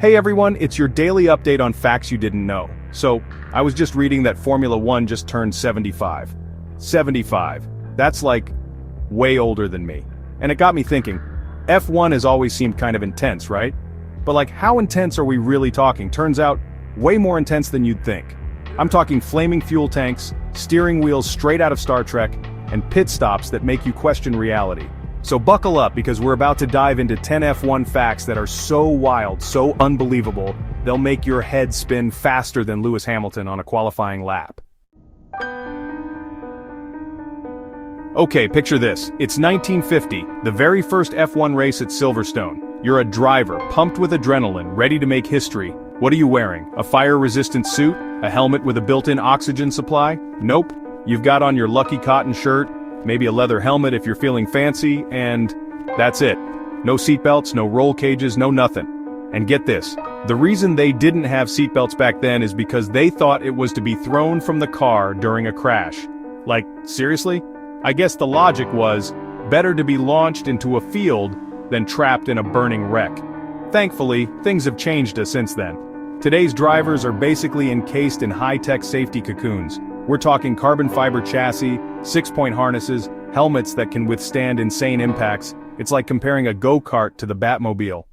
Hey everyone, it's your daily update on facts you didn't know. So, I was just reading that Formula 1 just turned 75. 75. That's like, way older than me. And it got me thinking, F1 has always seemed kind of intense, right? But like, how intense are we really talking? Turns out, way more intense than you'd think. I'm talking flaming fuel tanks, steering wheels straight out of Star Trek, and pit stops that make you question reality. So buckle up because we're about to dive into 10 F1 facts that are so wild, so unbelievable, they'll make your head spin faster than Lewis Hamilton on a qualifying lap. Okay, picture this. It's 1950, the very first F1 race at Silverstone. You're a driver, pumped with adrenaline, ready to make history. What are you wearing? A fire-resistant suit? A helmet with a built-in oxygen supply? Nope. You've got on your lucky cotton shirt, maybe a leather helmet if you're feeling fancy, and that's it. No seatbelts, no roll cages, no nothing. And get this, the reason they didn't have seatbelts back then is because they thought it was to be thrown from the car during a crash. Like, seriously? I guess the logic was, better to be launched into a field than trapped in a burning wreck. Thankfully, things have changed since then. Today's drivers are basically encased in high-tech safety cocoons. We're talking carbon fiber chassis, 6-point harnesses, helmets that can withstand insane impacts. It's like comparing a go-kart to the Batmobile.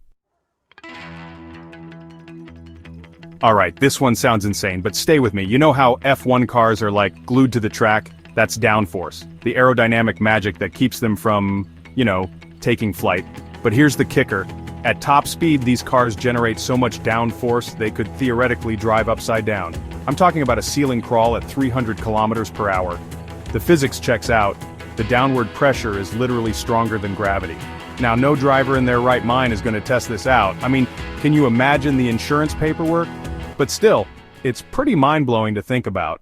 Alright, this one sounds insane, but stay with me. You know how F1 cars are like glued to the track? That's downforce, the aerodynamic magic that keeps them from, taking flight. But here's the kicker. At top speed, these cars generate so much downforce they could theoretically drive upside down. I'm talking about a ceiling crawl at 300 kilometers per hour. The physics checks out. The downward pressure is literally stronger than gravity. Now, no driver in their right mind is going to test this out. I mean, can you imagine the insurance paperwork? But still, it's pretty mind-blowing to think about.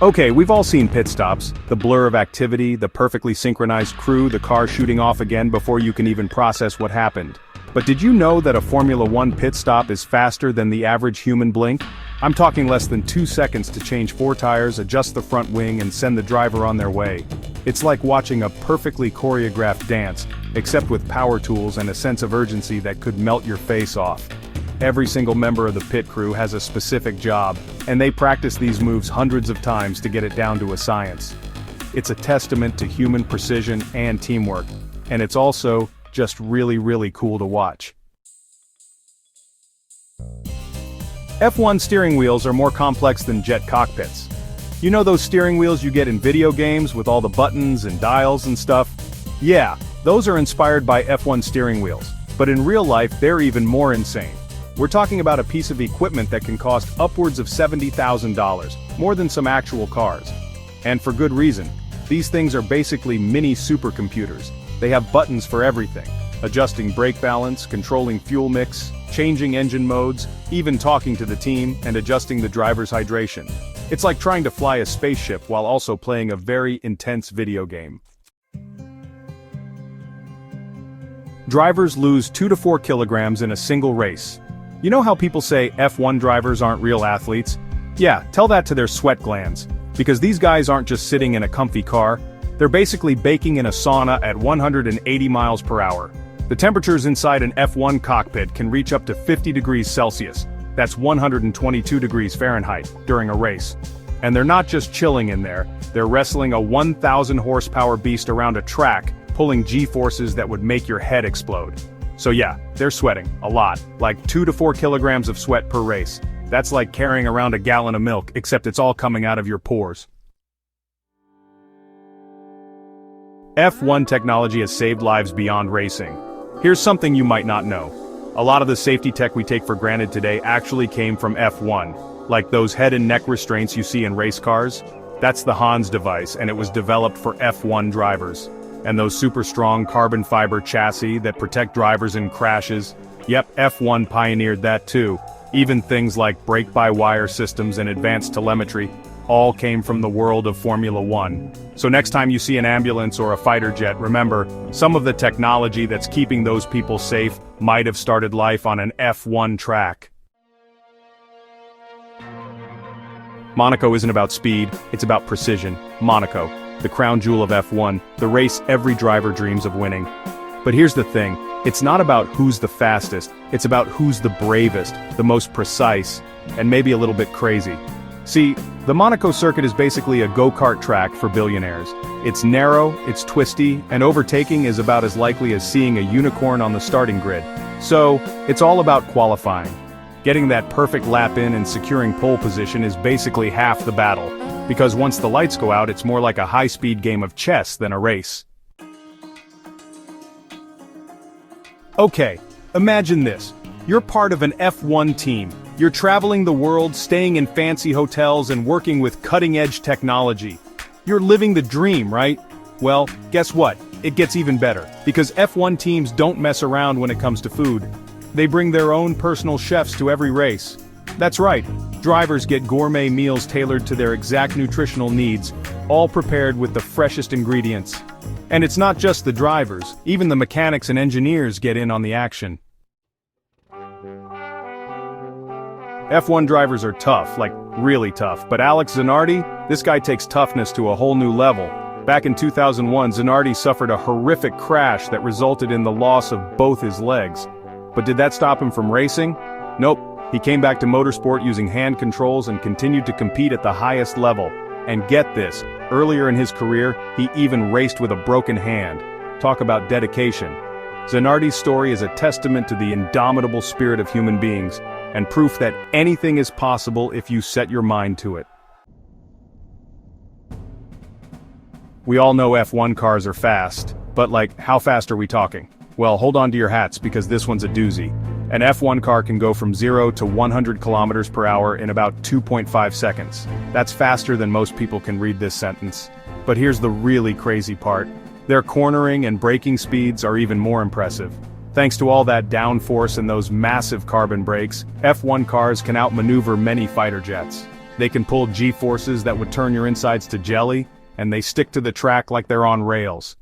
Okay, we've all seen pit stops, the blur of activity, the perfectly synchronized crew, the car shooting off again before you can even process what happened. But did you know that a Formula 1 pit stop is faster than the average human blink? I'm talking less than 2 seconds to change 4 tires, adjust the front wing, and send the driver on their way. It's like watching a perfectly choreographed dance, except with power tools and a sense of urgency that could melt your face off. Every single member of the pit crew has a specific job, and they practice these moves hundreds of times to get it down to a science. It's a testament to human precision and teamwork, and it's also just really, really cool to watch. F1 steering wheels are more complex than jet cockpits. You know those steering wheels you get in video games with all the buttons and dials and stuff? Yeah, those are inspired by F1 steering wheels, but in real life they're even more insane. We're talking about a piece of equipment that can cost upwards of $70,000, more than some actual cars. And for good reason. These things are basically mini supercomputers. They have buttons for everything, adjusting brake balance, controlling fuel mix, changing engine modes, even talking to the team, and adjusting the driver's hydration. It's like trying to fly a spaceship while also playing a very intense video game. Drivers lose 2 to 4 kilograms in a single race. You know how people say F1 drivers aren't real athletes? Yeah, tell that to their sweat glands. Because these guys aren't just sitting in a comfy car, they're basically baking in a sauna at 180 miles per hour. The temperatures inside an F1 cockpit can reach up to 50 degrees Celsius. That's 122 degrees Fahrenheit during a race. And they're not just chilling in there, they're wrestling a 1,000 horsepower beast around a track, pulling G-forces that would make your head explode. So yeah, they're sweating, a lot, like 2 to 4 kilograms of sweat per race. That's like carrying around a gallon of milk, except it's all coming out of your pores. F1 technology has saved lives beyond racing. Here's something you might not know. A lot of the safety tech we take for granted today actually came from F1, like those head and neck restraints you see in race cars. That's the Hans device, and it was developed for F1 drivers. And those super strong carbon fiber chassis that protect drivers in crashes. Yep, F1 pioneered that too. Even things like brake-by-wire systems and advanced telemetry all came from the world of Formula 1. So next time you see an ambulance or a fighter jet, remember, some of the technology that's keeping those people safe might have started life on an F1 track. Monaco isn't about speed, it's about precision. Monaco, the crown jewel of F1, the race every driver dreams of winning. But here's the thing, It's not about who's the fastest, it's about who's the bravest, the most precise, and maybe a little bit crazy. See, the Monaco circuit is basically a go-kart track for billionaires. It's narrow, it's twisty, and overtaking is about as likely as seeing a unicorn on the starting grid. So, it's all about qualifying. Getting that perfect lap in and securing pole position is basically half the battle, because once the lights go out it's more like a high-speed game of chess than a race. Okay, imagine this. You're part of an F1 team. You're traveling the world, staying in fancy hotels and working with cutting-edge technology. You're living the dream, right? Well, guess what? It gets even better, because F1 teams don't mess around when it comes to food. They bring their own personal chefs to every race. That's right, drivers get gourmet meals tailored to their exact nutritional needs, all prepared with the freshest ingredients. And it's not just the drivers, even the mechanics and engineers get in on the action. F1 drivers are tough, like really tough, but Alex Zennardi, this guy takes toughness to a whole new level. Back in 2001, Zennardi suffered a horrific crash that resulted in the loss of both his legs. But did that stop him from racing? Nope, he came back to motorsport using hand controls and continued to compete at the highest level. And get this, earlier in his career, he even raced with a broken hand. Talk about dedication. Zennardi's story is a testament to the indomitable spirit of human beings, and proof that anything is possible if you set your mind to it. We all know F1 cars are fast, but like, how fast are we talking? Well, hold on to your hats because this one's a doozy. An F1 car can go from 0 to 100 kilometers per hour in about 2.5 seconds. That's faster than most people can read this sentence. But here's the really crazy part. Their cornering and braking speeds are even more impressive. Thanks to all that downforce and those massive carbon brakes, F1 cars can outmaneuver many fighter jets. They can pull G-forces that would turn your insides to jelly, and they stick to the track like they're on rails.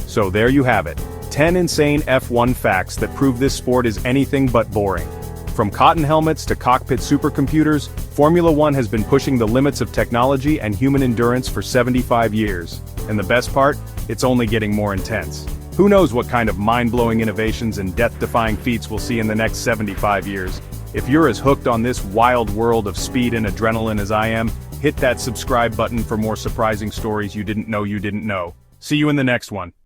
So there you have it, 10 insane F1 facts that prove this sport is anything but boring. From cotton helmets to cockpit supercomputers, Formula One has been pushing the limits of technology and human endurance for 75 years. And the best part? It's only getting more intense. Who knows what kind of mind-blowing innovations and death-defying feats we'll see in the next 75 years. If you're as hooked on this wild world of speed and adrenaline as I am, hit that subscribe button for more surprising stories you didn't know you didn't know. See you in the next one.